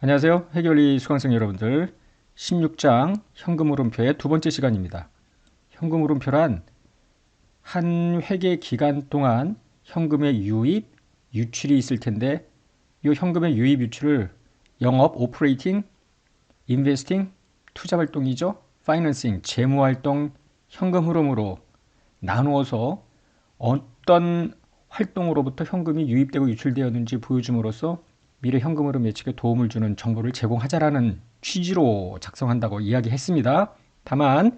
안녕하세요. 회계원리 수강생 여러분들. 16장 현금흐름표의 두 번째 시간입니다. 현금흐름표란 한 회계 기간 동안 현금의 유입, 유출이 있을 텐데 이 현금의 유입, 유출을 영업, 오퍼레이팅, 인베스팅, 투자활동이죠. 파이낸싱, 재무활동, 현금흐름으로 나누어서 어떤 활동으로부터 현금이 유입되고 유출되었는지 보여줌으로써 미래 현금흐름 예측에 도움을 주는 정보를 제공하자라는 취지로 작성한다고 이야기했습니다. 다만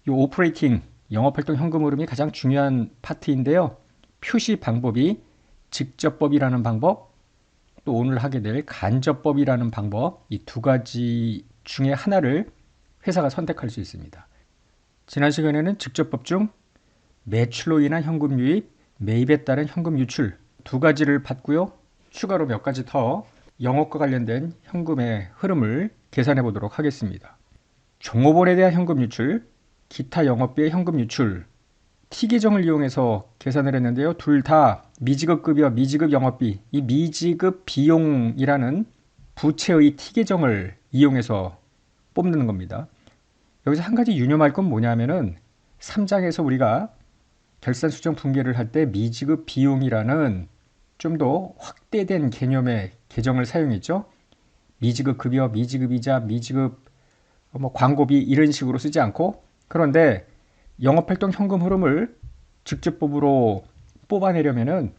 이 오퍼레이팅, 영업활동 현금흐름이 가장 중요한 파트인데요. 표시 방법이 직접법이라는 방법, 또 오늘 하게 될 간접법이라는 방법, 이 두 가지 중에 하나를 회사가 선택할 수 있습니다. 지난 시간에는 직접법 중 매출로 인한 현금 유입, 매입에 따른 현금 유출 두 가지를 봤고요. 추가로 몇 가지 더 영업과 관련된 현금의 흐름을 계산해 보도록 하겠습니다. 종업원에 대한 현금 유출, 기타 영업비의 현금 유출, T계정을 이용해서 계산을 했는데요. 둘 다 미지급 급여, 미지급 영업비, 이 미지급 비용이라는 부채의 T계정을 이용해서 뽑는 겁니다. 여기서 한 가지 유념할 건 뭐냐면은 3장에서 우리가 결산 수정 분계를 할 때 미지급 비용이라는 좀 더 확대된 개념의 계정을 사용했죠. 미지급 급여, 미지급 이자, 미지급 광고비 이런 식으로 쓰지 않고, 그런데 영업활동 현금 흐름을 직접법으로 뽑아내려면은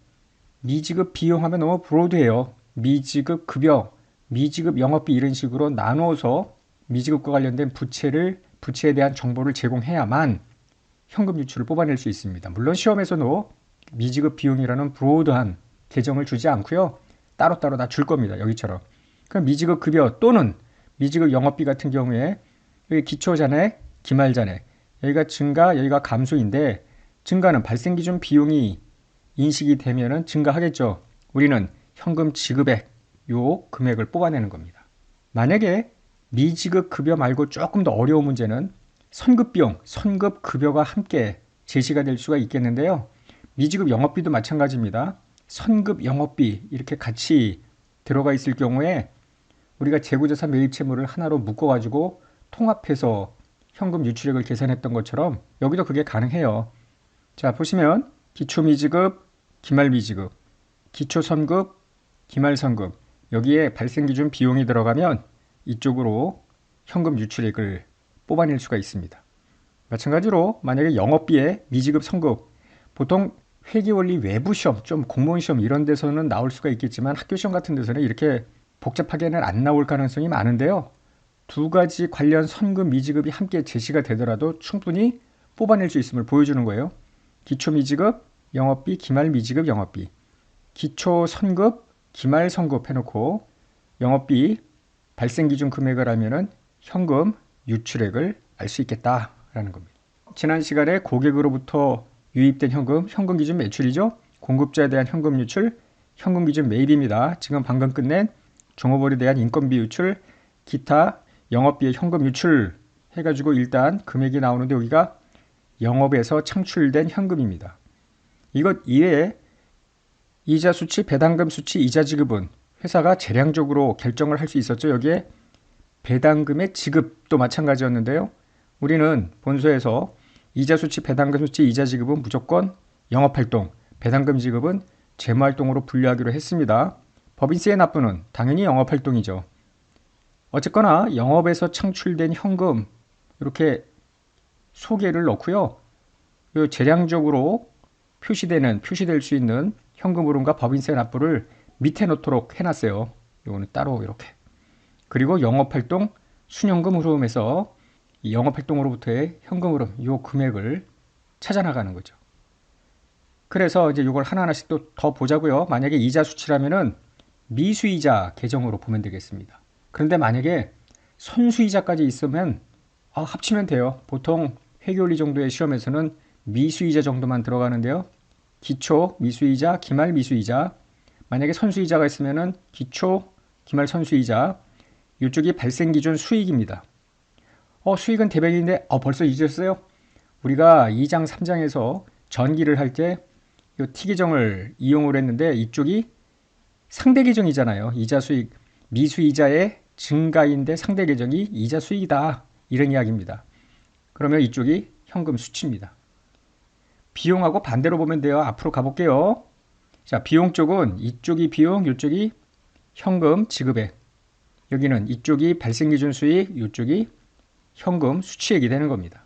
미지급 비용하면 너무 브로드해요. 미지급 급여, 미지급 영업비 이런 식으로 나누어서 미지급과 관련된 부채에 대한 정보를 제공해야만 현금 유출을 뽑아낼 수 있습니다. 물론 시험에서도 미지급 비용이라는 브로드한 계정을 주지 않고요. 따로따로 다 줄 겁니다. 여기처럼. 그럼 미지급 급여 또는 미지급 영업비 같은 경우에 여기 기초 잔액, 기말 잔액, 여기가 증가, 여기가 감소인데 증가는 발생 기준 비용이 인식이 되면은 증가하겠죠. 우리는 현금 지급액 요 금액을 뽑아내는 겁니다. 만약에 미지급 급여 말고 조금 더 어려운 문제는 선급 비용, 선급 급여가 함께 제시가 될 수가 있겠는데요. 미지급 영업비도 마찬가지입니다. 선급 영업비 이렇게 같이 들어가 있을 경우에 우리가 재고자산 매입 채무를 하나로 묶어가지고 통합해서 현금 유출액을 계산했던 것처럼 여기도 그게 가능해요. 자, 보시면 기초 미지급, 기말 미지급, 기초 선급, 기말 선급 여기에 발생 기준 비용이 들어가면 이쪽으로 현금 유출액을 뽑아낼 수가 있습니다. 마찬가지로 만약에 영업비에 미지급 선급, 보통 회계원리 외부 시험, 좀 공무원 시험 이런 데서는 나올 수가 있겠지만 학교 시험 같은 데서는 이렇게 복잡하게는 안 나올 가능성이 많은데요. 두 가지 관련 선급, 미지급이 함께 제시가 되더라도 충분히 뽑아낼 수 있음을 보여주는 거예요. 기초 미지급, 영업비, 기말 미지급, 영업비. 기초 선급, 기말 선급 해놓고 영업비 발생 기준 금액을 알면은 현금 유출액을 알 수 있겠다라는 겁니다. 지난 시간에 고객으로부터 유입된 현금, 현금 기준 매출이죠. 공급자에 대한 현금 유출, 현금 기준 매입입니다. 지금 방금 끝낸 종업원에 대한 인건비 유출, 기타 영업비의 현금 유출 해가지고 일단 금액이 나오는데 여기가 영업에서 창출된 현금입니다. 이것 이외에 이자 수치, 배당금 수치, 이자 지급은 회사가 재량적으로 결정을 할 수 있었죠. 여기에 배당금의 지급도 마찬가지였는데요. 우리는 본서에서 이자 수치, 배당금 수치, 이자 지급은 무조건 영업활동, 배당금 지급은 재무활동으로 분류하기로 했습니다. 법인세의 납부는 당연히 영업활동이죠. 어쨌거나 영업에서 창출된 현금 이렇게 소개를 넣고요. 재량적으로 표시될 수 있는 현금 흐름과 법인세 납부를 밑에 놓도록 해놨어요. 이거는 따로 이렇게. 그리고 영업활동 순현금 흐름에서 이 영업활동으로부터의 현금 흐름, 이 금액을 찾아나가는 거죠. 그래서 이제 이걸 하나하나씩 또 더 보자고요. 만약에 이자 수치라면은 미수이자 계정으로 보면 되겠습니다. 그런데 만약에 선수이자까지 있으면 합치면 돼요. 보통 회계원리 정도의 시험에서는 미수이자 정도만 들어가는데요. 기초 미수이자, 기말 미수이자. 만약에 선수이자가 있으면은 기초, 기말 선수이자. 이쪽이 발생 기준 수익입니다. 수익은 대백인데 벌써 잊었어요? 우리가 2장, 3장에서 전기를 할 때 이 T계정을 이용을 했는데 이쪽이 상대 계정이잖아요. 이자 수익 미수이자의 증가인데 상대 계정이 이자 수익이다. 이런 이야기입니다. 그러면 이쪽이 현금 수치입니다. 비용하고 반대로 보면 돼요. 앞으로 가볼게요. 자, 비용 쪽은 이쪽이 비용, 이쪽이 현금 지급액. 여기는 이쪽이 발생기준 수익, 이쪽이 현금 수취액이 되는 겁니다.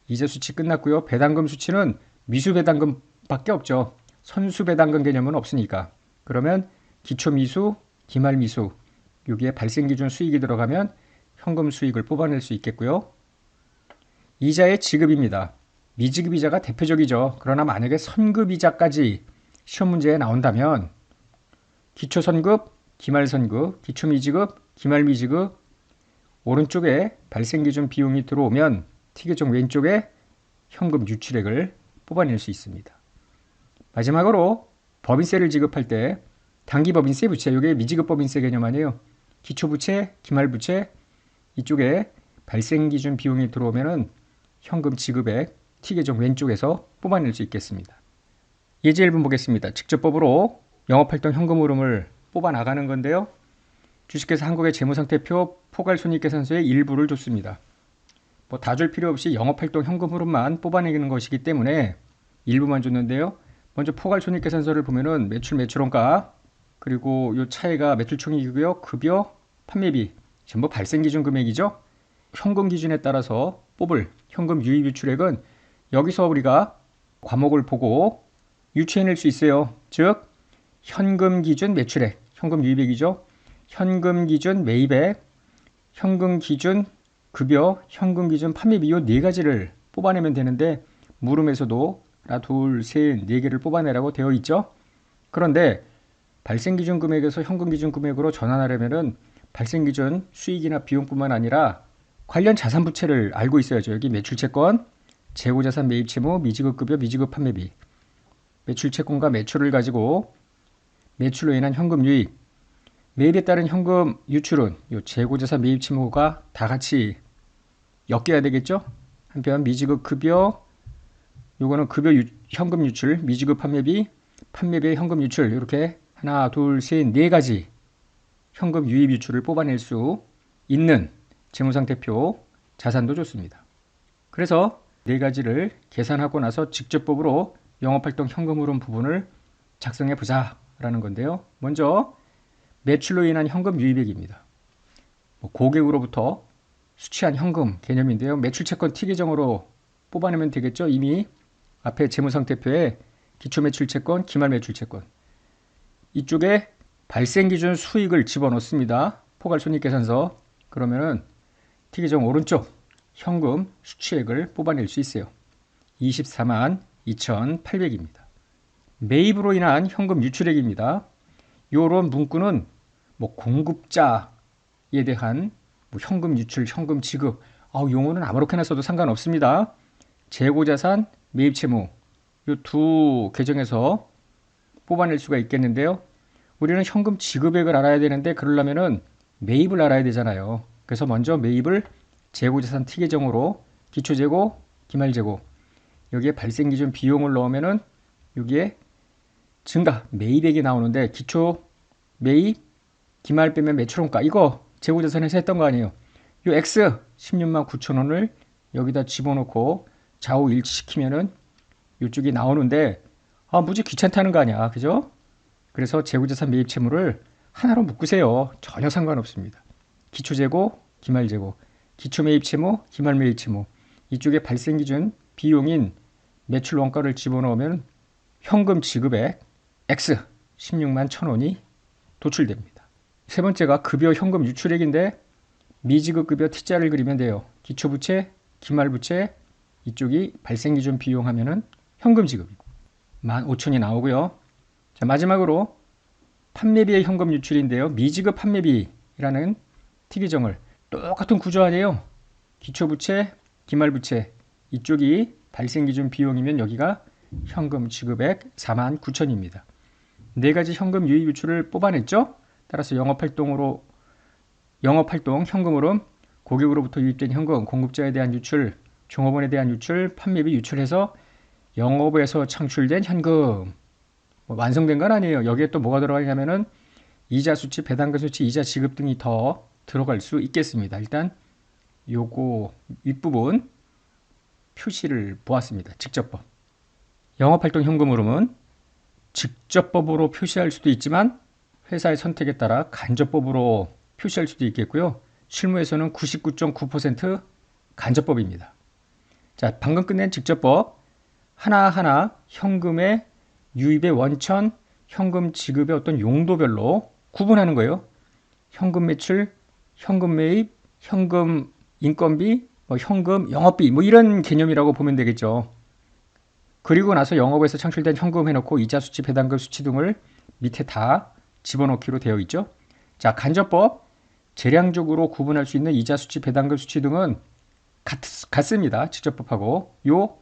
이자 수치 끝났고요. 배당금 수치는 미수배당금밖에 없죠. 선수배당금 개념은 없으니까. 그러면 기초미수, 기말미수, 여기에 발생기준 수익이 들어가면 현금 수익을 뽑아낼 수 있겠고요. 이자의 지급입니다. 미지급이자가 대표적이죠. 그러나 만약에 선급이자까지 시험 문제에 나온다면 기초선급, 기말선급, 기초미지급, 기말미지급 오른쪽에 발생기준 비용이 들어오면 T계정 왼쪽에 현금 유출액을 뽑아낼 수 있습니다. 마지막으로 법인세를 지급할 때 단기법인세 부채, 이게 미지급 법인세 개념 아니에요. 기초부채, 기말부채 이쪽에 발생기준 비용이 들어오면은 현금 지급액 T계정 왼쪽에서 뽑아낼 수 있겠습니다. 예제 1번 보겠습니다. 직접법으로 영업활동 현금 흐름을 뽑아 나가는 건데요. 주식회사 한국의 재무상태표 포괄손익계산서의 일부를 줬습니다. 뭐 다 줄 필요 없이 영업활동 현금 흐름만 뽑아내는 것이기 때문에 일부만 줬는데요. 먼저 포괄손익계산서를 보면은 매출원가 그리고 이 차이가 매출총액이고요. 급여, 판매비 전부 발생기준 금액이죠. 현금 기준에 따라서 뽑을 현금 유입 유출액은 여기서 우리가 과목을 보고 유추해낼 수 있어요. 즉 현금 기준 매출액, 현금 유입액이죠. 현금 기준 매입액, 현금 기준 급여, 현금 기준 판매비 이 네 가지를 뽑아내면 되는데 물음에서도 하나, 둘, 셋, 네 개를 뽑아내라고 되어 있죠. 그런데 발생기준 금액에서 현금 기준 금액으로 전환하려면은 발생기준 수익이나 비용뿐만 아니라 관련 자산 부채를 알고 있어야죠. 여기 매출채권, 재고자산 매입채무, 미지급급여, 미지급 판매비. 매출채권과 매출을 가지고 매출로 인한 현금 유입, 매입에 따른 현금 유출은 이 재고자산 매입채무가 다 같이 엮여야 되겠죠. 한편 미지급 급여, 요거는 급여 현금 유출, 미지급 판매비, 판매비의 현금 유출 이렇게 하나, 둘, 셋, 네 가지 현금 유입 유출을 뽑아낼 수 있는 재무상태표 자산도 좋습니다. 그래서 네 가지를 계산하고 나서 직접법으로 영업활동 현금 흐름 부분을 작성해 보자 라는 건데요. 먼저 매출로 인한 현금 유입액입니다. 고객으로부터 수취한 현금 개념인데요. 매출채권 T계정으로 뽑아내면 되겠죠. 이미 앞에 재무상태표에 기초매출채권, 기말매출채권 이쪽에 발생기준 수익을 집어넣습니다. 포괄손익계산서 그러면은 T계정 오른쪽 현금 수취액을 뽑아낼 수 있어요. 24만 2,800입니다. 매입으로 인한 현금 유출액입니다. 요런 문구는 공급자에 대한 현금 유출, 현금 지급 용어는 아무렇게나 써도 상관없습니다. 재고자산, 매입채무 요 두 계정에서 뽑아낼 수가 있겠는데요. 우리는 현금 지급액을 알아야 되는데 그러려면은 매입을 알아야 되잖아요. 그래서 먼저 매입을 재고자산 T계정으로 기초재고, 기말재고 여기에 발생기준 비용을 넣으면은 여기에 증가, 매입액이 나오는데 기초, 매입, 기말 빼면 매출원가 이거 재고자산에서 했던 거 아니에요. 요 X 16만 9천 원을 여기다 집어넣고 좌우 일치시키면은 이쪽이 나오는데 무지 귀찮다는 거 아니야. 그죠? 그래서 재고자산 매입 채무를 하나로 묶으세요. 전혀 상관없습니다. 기초재고, 기말재고, 기초매입 채무, 기말매입 채무 이쪽에 발생기준 비용인 매출 원가를 집어넣으면 현금 지급액 X 16만 1,000원이 도출됩니다. 세 번째가 급여 현금 유출액인데 미지급 급여 T자를 그리면 돼요. 기초부채, 기말부채 이쪽이 발생기준 비용 하면은 현금 지급이고 15,000이 나오고요. 자, 마지막으로 판매비의 현금 유출인데요. 미지급 판매비라는 T계정을 똑같은 구조 아니에요. 기초부채, 기말부채 이쪽이 발생기준 비용이면 여기가 현금 지급액 49,000입니다. 네 가지 현금 유입 유출을 뽑아냈죠. 따라서 영업활동 현금 흐름, 고객으로부터 유입된 현금, 공급자에 대한 유출, 종업원에 대한 유출, 판매비 유출해서 영업에서 창출된 현금 완성된 건 아니에요. 여기에 또 뭐가 들어가냐면은 이자 수치, 배당금 수치, 이자 지급 등이 더 들어갈 수 있겠습니다. 일단 요거 윗부분 표시를 보았습니다. 직접법. 영업활동 현금 흐름은 직접법으로 표시할 수도 있지만 회사의 선택에 따라 간접법으로 표시할 수도 있겠고요. 실무에서는 99.9% 간접법입니다. 자, 방금 끝낸 직접법 하나하나 현금의 유입의 원천, 현금 지급의 어떤 용도별로 구분하는 거예요. 현금 매출, 현금 매입, 현금 인건비, 현금 영업비 이런 개념이라고 보면 되겠죠. 그리고 나서 영업에서 창출된 현금 해놓고 이자 수치, 배당금 수치 등을 밑에 다 집어넣기로 되어 있죠. 자, 간접법 재량적으로 구분할 수 있는 이자 수치, 배당금 수치 등은 같습니다. 직접법하고 요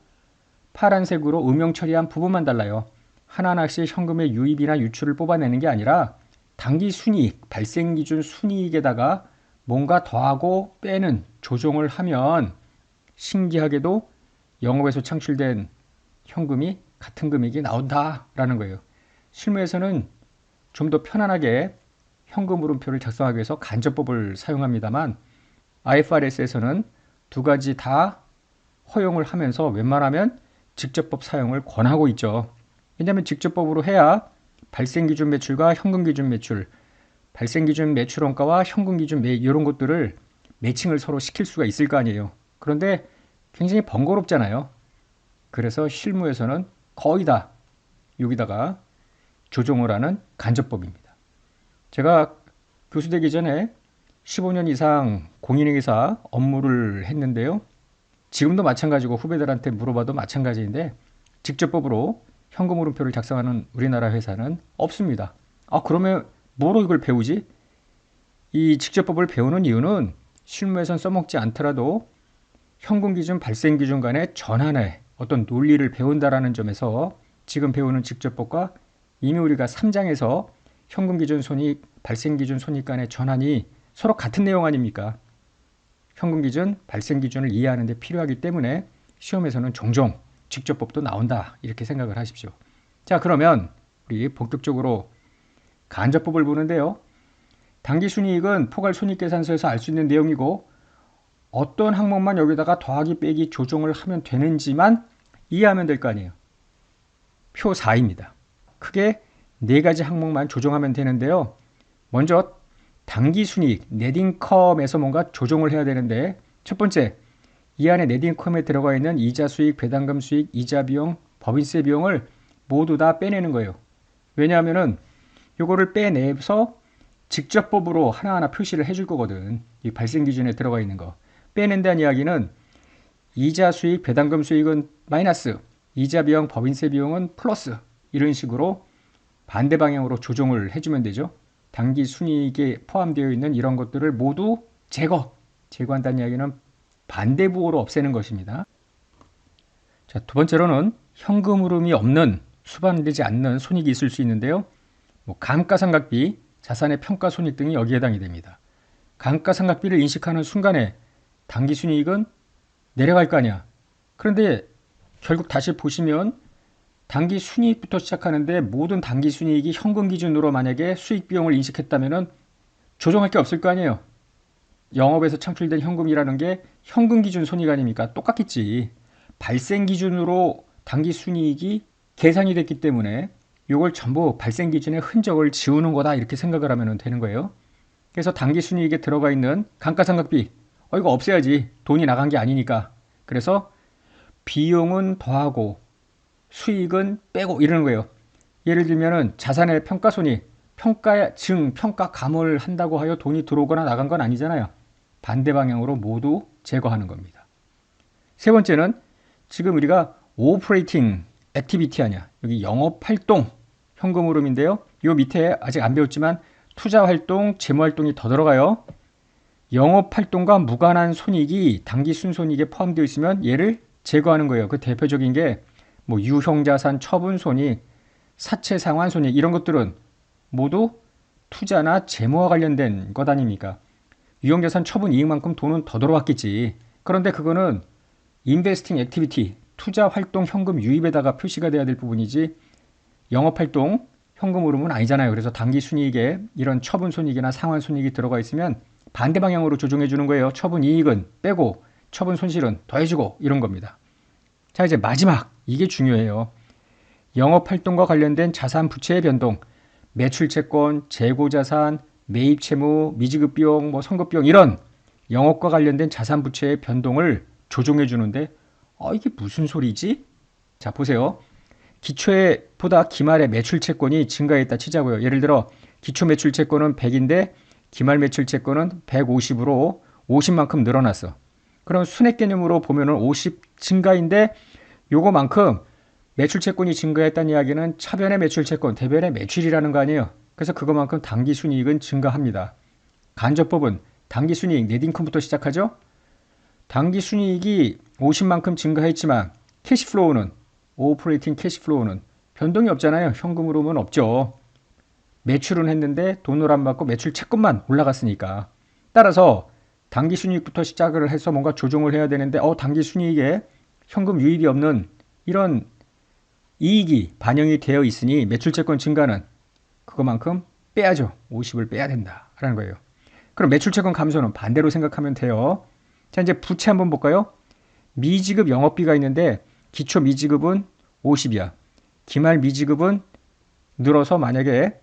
파란색으로 음영 처리한 부분만 달라요. 하나하나씩 현금의 유입이나 유출을 뽑아내는 게 아니라 당기 순이익, 발생 기준 순이익에다가 뭔가 더하고 빼는 조정을 하면 신기하게도 영업에서 창출된 현금이 같은 금액이 나온다라는 거예요. 실무에서는 좀 더 편안하게 현금 물음표를 작성하기 위해서 간접법을 사용합니다만 IFRS에서는 두 가지 다 허용을 하면서 웬만하면 직접법 사용을 권하고 있죠. 왜냐하면 직접법으로 해야 발생 기준 매출과 현금 기준 매출, 발생 기준 매출 원가와 현금 기준 매입 이런 것들을 매칭을 서로 시킬 수가 있을 거 아니에요. 그런데 굉장히 번거롭잖아요. 그래서 실무에서는 거의 다 여기다가 조정을 하는 간접법입니다. 제가 교수 되기 전에 15년 이상 공인회계사 업무를 했는데요. 지금도 마찬가지고 후배들한테 물어봐도 마찬가지인데 직접법으로 현금 흐름표를 작성하는 우리나라 회사는 없습니다. 그러면 뭐로 이걸 배우지? 이 직접법을 배우는 이유는 실무에선 써먹지 않더라도 현금 기준, 발생 기준 간의 전환의 어떤 논리를 배운다라는 점에서 지금 배우는 직접법과 이미 우리가 3장에서 현금 기준 손익, 발생 기준 손익 간의 전환이 서로 같은 내용 아닙니까? 현금 기준, 발생 기준을 이해하는 데 필요하기 때문에 시험에서는 종종 직접법도 나온다 이렇게 생각을 하십시오. 자, 그러면 우리 본격적으로 간접법을 보는데요. 당기순이익은 포괄손익계산서에서 알 수 있는 내용이고 어떤 항목만 여기다가 더하기, 빼기, 조정을 하면 되는지만 이해하면 될 거 아니에요. 표 4입니다. 크게 네 가지 항목만 조정하면 되는데요. 먼저 당기순이익, 넷인컴에서 뭔가 조정을 해야 되는데 첫 번째, 이 안에 넷인컴에 들어가 있는 이자 수익, 배당금 수익, 이자 비용, 법인세 비용을 모두 다 빼내는 거예요. 왜냐하면은 요거를 빼내서 직접법으로 하나하나 표시를 해줄 거거든. 이 발생 기준에 들어가 있는 거. 빼낸다는 이야기는 이자 수익, 배당금 수익은 마이너스, 이자 비용, 법인세 비용은 플러스 이런 식으로 반대 방향으로 조정을 해주면 되죠. 당기 순이익에 포함되어 있는 이런 것들을 모두 제거한다는 이야기는 반대부호로 없애는 것입니다. 자, 두 번째로는 현금 흐름이 없는 수반되지 않는 손익이 있을 수 있는데요. 감가상각비, 자산의 평가손익 등이 여기에 해당이 됩니다. 감가상각비를 인식하는 순간에 당기순이익은 내려갈 거 아니야. 그런데 결국 다시 보시면 당기순이익부터 시작하는데 모든 당기순이익이 현금 기준으로 만약에 수익비용을 인식했다면 조정할 게 없을 거 아니에요. 영업에서 창출된 현금이라는 게 현금 기준 손익 아닙니까? 똑같겠지. 발생 기준으로 당기순이익이 계산이 됐기 때문에 이걸 전부 발생 기준의 흔적을 지우는 거다 이렇게 생각을 하면 되는 거예요. 그래서 당기순이익에 들어가 있는 감가상각비 이거 없애야지. 돈이 나간 게 아니니까. 그래서 비용은 더하고 수익은 빼고 이러는 거예요. 예를 들면은 자산의 평가손익, 평가감을 한다고 하여 돈이 들어오거나 나간 건 아니잖아요. 반대 방향으로 모두 제거하는 겁니다. 세 번째는 지금 우리가 오퍼레이팅 액티비티 아니야. 여기 영업활동 현금 흐름인데요. 요 밑에 아직 안 배웠지만 투자활동, 재무활동이 더 들어가요. 영업활동과 무관한 손익이 당기 순손익에 포함되어 있으면 얘를 제거하는 거예요. 그 대표적인 게 유형자산 처분손익, 사채상환손익 이런 것들은 모두 투자나 재무와 관련된 것 아닙니까? 유형자산 처분 이익만큼 돈은 더 들어왔겠지. 그런데 그거는 인베스팅 액티비티, 투자활동 현금 유입에다가 표시가 돼야 될 부분이지 영업활동 현금 흐름은 아니잖아요. 그래서 당기순이익에 이런 처분손익이나 상환손익이 들어가 있으면 반대 방향으로 조정해 주는 거예요. 처분이익은 빼고 처분손실은 더해주고 이런 겁니다. 자, 이제 마지막 이게 중요해요. 영업활동과 관련된 자산 부채의 변동, 매출채권, 재고자산, 매입채무, 미지급비용, 선급비용 이런 영업과 관련된 자산 부채의 변동을 조정해 주는데 이게 무슨 소리지? 자, 보세요. 기초에 보다 기말의 매출채권이 증가했다 치자고요. 예를 들어 기초 매출채권은 100인데 기말 매출채권은 150으로 50만큼 늘어났어. 그럼 순액 개념으로 보면은 50 증가인데 요거만큼 매출채권이 증가했다는 이야기는 차변의 매출채권, 대변의 매출이라는 거 아니에요. 그래서 그거만큼 당기순이익은 증가합니다. 간접법은 당기순이익 넷인컴부터 시작하죠. 당기순이익이 50만큼 증가했지만 캐시플로우는 오퍼레이팅 캐시플로우는 변동이 없잖아요. 현금 흐름은 없죠. 매출은 했는데 돈을 안 받고 매출 채권만 올라갔으니까. 따라서 당기순이익부터 시작을 해서 뭔가 조정을 해야 되는데 당기순이익에 현금 유입이 없는 이런 이익이 반영이 되어 있으니 매출채권 증가는 그거만큼 빼야죠. 50을 빼야 된다라는 거예요. 그럼 매출채권 감소는 반대로 생각하면 돼요. 자, 이제 부채 한번 볼까요? 미지급 영업비가 있는데 기초 미지급은 50이야. 기말 미지급은 늘어서 만약에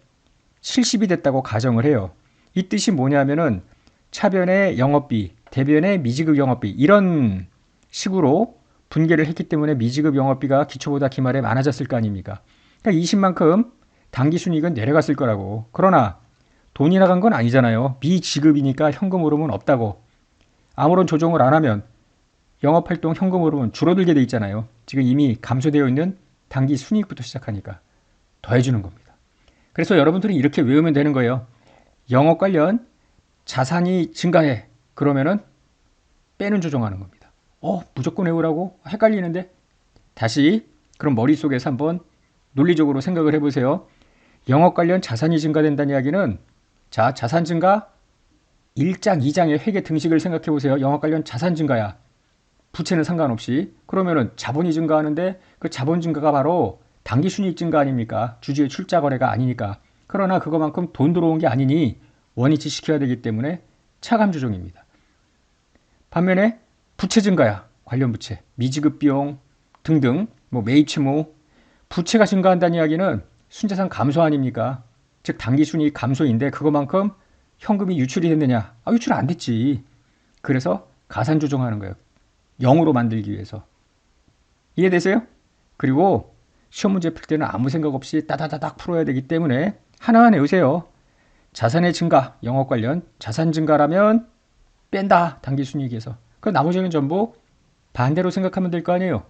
70이 됐다고 가정을 해요. 이 뜻이 뭐냐면은 차변의 영업비, 대변의 미지급 영업비 이런 식으로 분계를 했기 때문에 미지급 영업비가 기초보다 기말에 많아졌을 거 아닙니까? 그러니까 20만큼 당기순이익은 내려갔을 거라고. 그러나 돈이 나간 건 아니잖아요. 미지급이니까 현금 흐름은 없다고. 아무런 조정을 안 하면 영업활동 현금 흐름은 줄어들게 돼 있잖아요. 지금 이미 감소되어 있는 당기순이익부터 시작하니까 더해주는 겁니다. 그래서 여러분들이 이렇게 외우면 되는 거예요. 영업 관련 자산이 증가해. 그러면은 빼는 조정하는 겁니다. 무조건 외우라고? 헷갈리는데? 다시 그럼 머릿속에서 한번 논리적으로 생각을 해보세요. 영업 관련 자산이 증가된다는 이야기는 자, 자산 증가 1장, 2장의 회계 등식을 생각해 보세요. 영업 관련 자산 증가야. 부채는 상관없이. 그러면은 자본이 증가하는데 그 자본 증가가 바로 당기순이익 증가 아닙니까? 주주의 출자 거래가 아니니까. 그러나 그거만큼 돈 들어온 게 아니니 원위치 시켜야 되기 때문에 차감 조정입니다. 반면에 부채 증가야. 관련 부채, 미지급 비용 등등 매입 채무 부채가 증가한다는 이야기는 순자산 감소 아닙니까? 즉 당기순이익 감소인데 그거만큼 현금이 유출이 됐느냐? 유출 안 됐지. 그래서 가산 조정하는 거예요. 0으로 만들기 위해서. 이해되세요? 그리고 시험 문제 풀 때는 아무 생각 없이 따다다닥 풀어야 되기 때문에 하나하나 외우세요. 자산의 증가, 영업 관련 자산 증가라면 뺀다. 당기순이익에서. 그 나머지는 전부 반대로 생각하면 될 거 아니에요.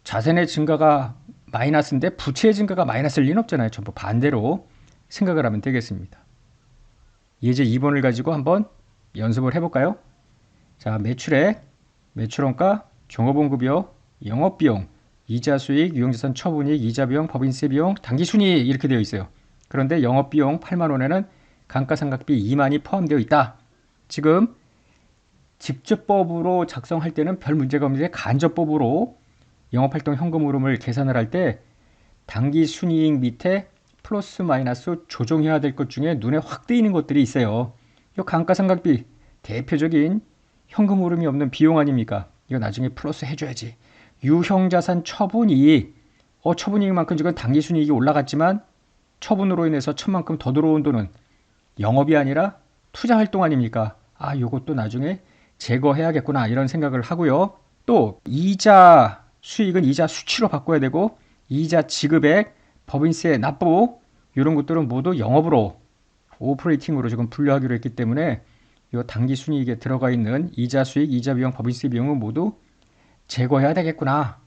자산의 증가가 마이너스인데 부채의 증가가 마이너스일 리는 없잖아요. 전부 반대로 생각을 하면 되겠습니다. 예제 2번을 가지고 한번 연습을 해볼까요? 자, 매출액, 매출원가, 종업원급여, 영업비용, 이자수익, 유형자산 처분이익, 이자비용, 법인세 비용, 당기순이익 이렇게 되어 있어요. 그런데 영업비용 8만 원에는 감가상각비 2만이 포함되어 있다. 지금 직접법으로 작성할 때는 별 문제가 없는데 간접법으로 영업활동 현금 흐름을 계산을 할 때 당기순이익 밑에 플러스 마이너스 조정해야 될 것 중에 눈에 확 띄는 것들이 있어요. 이 감가상각비 대표적인 현금 흐름이 없는 비용 아닙니까? 이거 나중에 플러스 해줘야지. 유형자산 처분이익 처분이익만큼 지금 당기순이익이 올라갔지만 처분으로 인해서 천만큼 더 들어온 돈은 영업이 아니라 투자활동 아닙니까? 요것도 나중에 제거해야겠구나 이런 생각을 하고요. 또 이자 수익은 이자 수치로 바꿔야 되고 이자 지급액, 법인세 납부 이런 것들은 모두 영업으로 오퍼레이팅으로 지금 분류하기로 했기 때문에 이 당기순이익에 들어가 있는 이자 수익, 이자 비용, 법인세 비용은 모두 제거해야 되겠구나.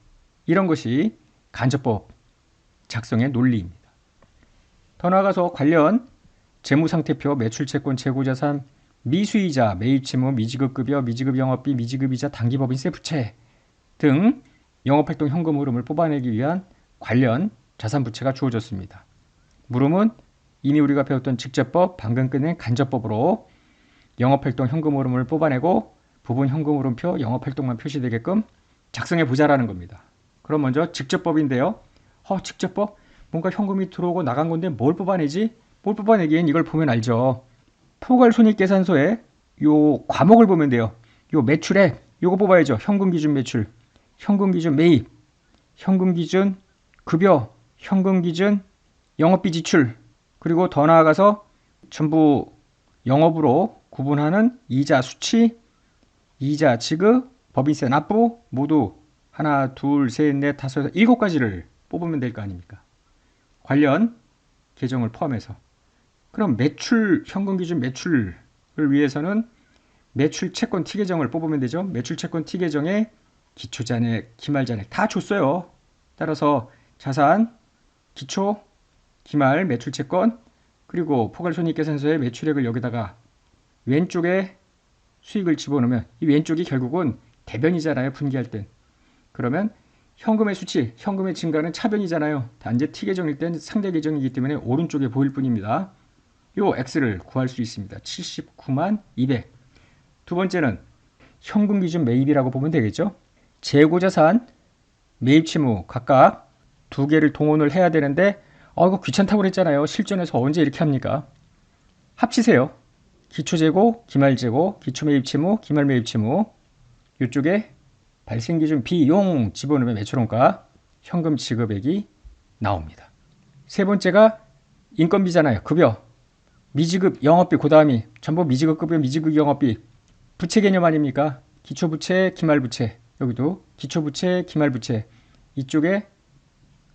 이런 것이 간접법 작성의 논리입니다. 더 나아가서 관련 재무상태표, 매출채권, 재고자산, 미수이자, 매입채무, 미지급급여, 미지급영업비, 미지급이자, 당기법인세 부채 등 영업활동 현금 흐름을 뽑아내기 위한 관련 자산부채가 주어졌습니다. 물음은 이미 우리가 배웠던 직접법, 방금 끝낸 간접법으로 영업활동 현금 흐름을 뽑아내고 부분 현금 흐름표, 영업활동만 표시되게끔 작성해 보자라는 겁니다. 그럼 먼저 직접법인데요. 직접법? 뭔가 현금이 들어오고 나간 건데 뭘 뽑아내지? 뭘 뽑아내기엔 이걸 보면 알죠. 포괄손익계산서에 요 과목을 보면 돼요. 요 매출액 요거 뽑아야죠. 현금 기준 매출, 현금 기준 매입, 현금 기준 급여, 현금 기준 영업비 지출, 그리고 더 나아가서 전부 영업으로 구분하는 이자 수치, 이자 지급, 법인세 납부 모두 하나, 둘, 셋, 넷, 다섯, 일곱 가지를 뽑으면 될 거 아닙니까? 관련 계정을 포함해서. 그럼 매출, 현금 기준 매출을 위해서는 매출 채권 T 계정을 뽑으면 되죠. 매출 채권 T 계정에 기초 잔액, 기말 잔액 다 줬어요. 따라서 자산, 기초, 기말, 매출 채권, 그리고 포괄손익계산서의 매출액을 여기다가 왼쪽에 수익을 집어넣으면 이 왼쪽이 결국은 대변이잖아요. 분기할 땐. 그러면 현금의 수치, 현금의 증가는 차변이잖아요. 단지 T 계정일 땐 상대 계정이기 때문에 오른쪽에 보일 뿐입니다. 요 X를 구할 수 있습니다. 79만 200. 두 번째는 현금 기준 매입이라고 보면 되겠죠. 재고자산, 매입채무 각각 두 개를 동원을 해야 되는데 이거 귀찮다고 그랬잖아요. 실전에서 언제 이렇게 합니까? 합치세요. 기초재고, 기말재고, 기초매입채무, 기말매입채무 이쪽에 발생기준 비용 집어넣으면 매출원가, 현금 지급액이 나옵니다. 세 번째가 인건비잖아요. 급여, 미지급 영업비, 그 다음이 전부 미지급 급여, 미지급 영업비, 부채 개념 아닙니까? 기초부채, 기말부채, 여기도 기초부채, 기말부채, 이쪽에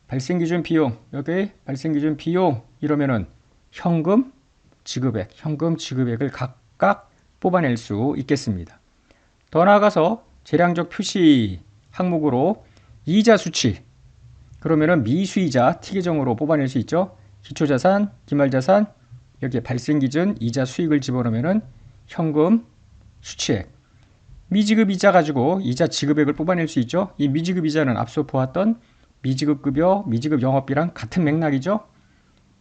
발생기준 비용, 여기 발생기준 비용 이러면은 현금 지급액, 현금 지급액을 각각 뽑아낼 수 있겠습니다. 더 나아가서 재량적 표시 항목으로 이자 수치, 그러면은 미수이자 T계정으로 뽑아낼 수 있죠. 기초자산, 기말자산, 여기에 발생기준 이자 수익을 집어넣으면은 현금 수치액, 미지급 이자 가지고 이자 지급액을 뽑아낼 수 있죠. 이 미지급 이자는 앞서 보았던 미지급 급여, 미지급 영업비랑 같은 맥락이죠.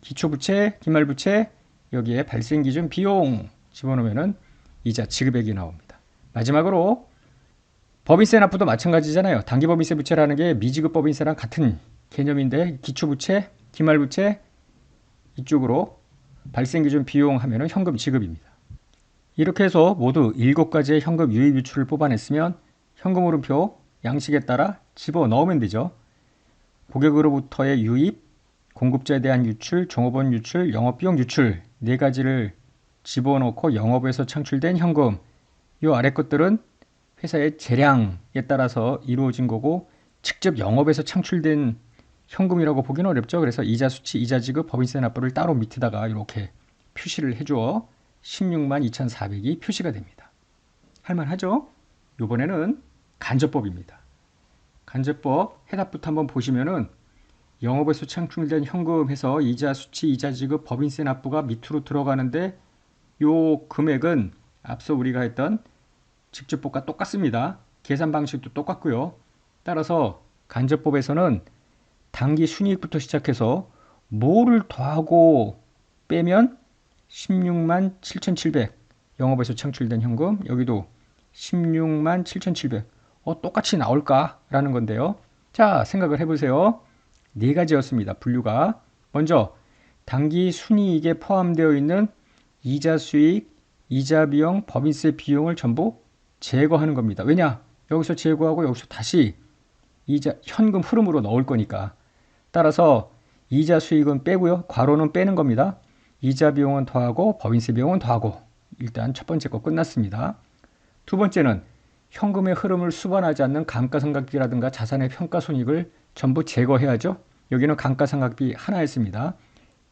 기초부채, 기말부채, 여기에 발생기준 비용 집어넣으면은 이자 지급액이 나옵니다. 마지막으로 법인세 납부도 마찬가지잖아요. 단기법인세 부채라는 게 미지급 법인세랑 같은 개념인데 기초부채, 기말부채 이쪽으로 발생기준 비용 하면은 현금 지급입니다. 이렇게 해서 모두 7가지의 현금 유입 유출을 뽑아냈으면 현금 흐름표 양식에 따라 집어넣으면 되죠. 고객으로부터의 유입, 공급자에 대한 유출, 종업원 유출, 영업비용 유출 4가지를 집어넣고 영업에서 창출된 현금, 이 아래 것들은 회사의 재량에 따라서 이루어진 거고 직접 영업에서 창출된 현금이라고 보기는 어렵죠. 그래서 이자 수치, 이자 지급, 법인세 납부를 따로 밑에다가 이렇게 표시를 해줘 16만 2,400이 표시가 됩니다. 할만하죠? 이번에는 간접법입니다. 간접법 해답부터 한번 보시면은 영업에서 창출된 현금 해서 이자 수치, 이자 지급, 법인세 납부가 밑으로 들어가는데 요 금액은 앞서 우리가 했던 직접법과 똑같습니다. 계산 방식도 똑같고요. 따라서 간접법에서는 당기 순이익부터 시작해서 뭐를 더하고 빼면 16만 7,700 영업에서 창출된 현금, 여기도 16만 7,700 똑같이 나올까라는 건데요. 자, 생각을 해보세요. 4가지였습니다. 분류가. 먼저 당기 순이익에 포함되어 있는 이자 수익, 이자 비용, 법인세 비용을 전부 제거하는 겁니다. 왜냐? 여기서 제거하고 여기서 다시 이자 현금 흐름으로 넣을 거니까. 따라서 이자 수익은 빼고요. 괄호는 빼는 겁니다. 이자 비용은 더하고 법인세 비용은 더하고. 일단 첫 번째 거 끝났습니다. 두 번째는 현금의 흐름을 수반하지 않는 감가상각비라든가 자산의 평가손익을 전부 제거해야죠. 여기는 감가상각비 하나였습니다.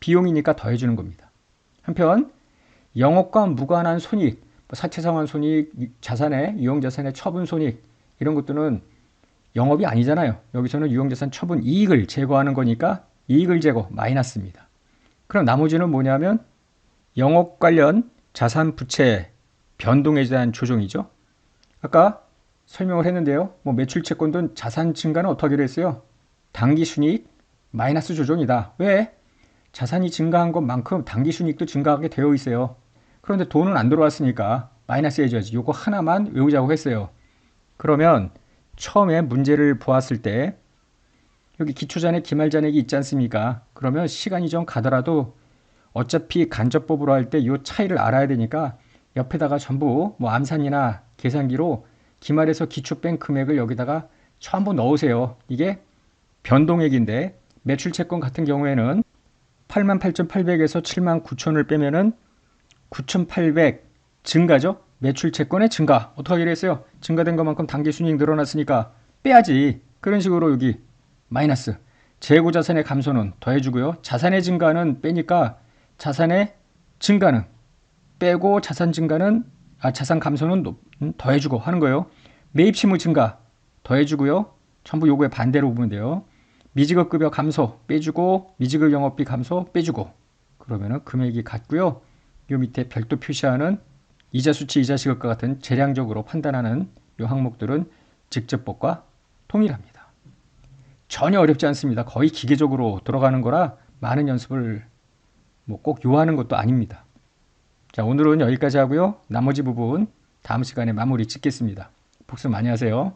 비용이니까 더해주는 겁니다. 한편 영업과 무관한 손익, 사채상환 손익, 자산의 유형자산의 처분 손익 이런 것들은 영업이 아니잖아요. 여기서는 유형자산 처분 이익을 제거하는 거니까 이익을 제거 마이너스입니다. 그럼 나머지는 뭐냐면 영업 관련 자산 부채 변동에 대한 조정이죠. 아까 설명을 했는데요. 매출 채권도 자산 증가는 어떻게 하기로 했어요? 당기순이익 마이너스 조정이다. 왜? 자산이 증가한 것만큼 당기순이익도 증가하게 되어 있어요. 그런데 돈은 안 들어왔으니까 마이너스 해줘야지. 요거 하나만 외우자고 했어요. 그러면 처음에 문제를 보았을 때 여기 기초잔액, 기말잔액이 있지 않습니까? 그러면 시간이 좀 가더라도 어차피 간접법으로 할 때 이 차이를 알아야 되니까 옆에다가 전부 뭐 암산이나 계산기로 기말에서 기초 뺀 금액을 여기다가 전부 넣으세요. 이게 변동액인데 매출채권 같은 경우에는 88,800에서 79,000을 빼면은 9,800 증가죠? 매출채권의 증가. 어떻게 하기로 했어요? 증가된 것만큼 당기순이익 늘어났으니까 빼야지. 그런 식으로 여기 마이너스. 재고자산의 감소는 더해주고요. 자산의 증가는 빼니까 자산의 증가는 빼고 자산 감소는 더해주고 하는 거예요. 매입 실무 증가 더해주고요. 전부 요거에 반대로 보면 돼요. 미지급 급여 감소 빼주고 미지급 영업비 감소 빼주고 그러면은 금액이 같고요. 요 밑에 별도 표시하는 이자 수치, 이자 시급과 같은 재량적으로 판단하는 요 항목들은 직접법과 동일합니다. 전혀 어렵지 않습니다. 거의 기계적으로 들어가는 거라 많은 연습을 뭐 꼭 요하는 것도 아닙니다. 자, 오늘은 여기까지 하고요. 나머지 부분 다음 시간에 마무리 짓겠습니다. 복습 많이 하세요.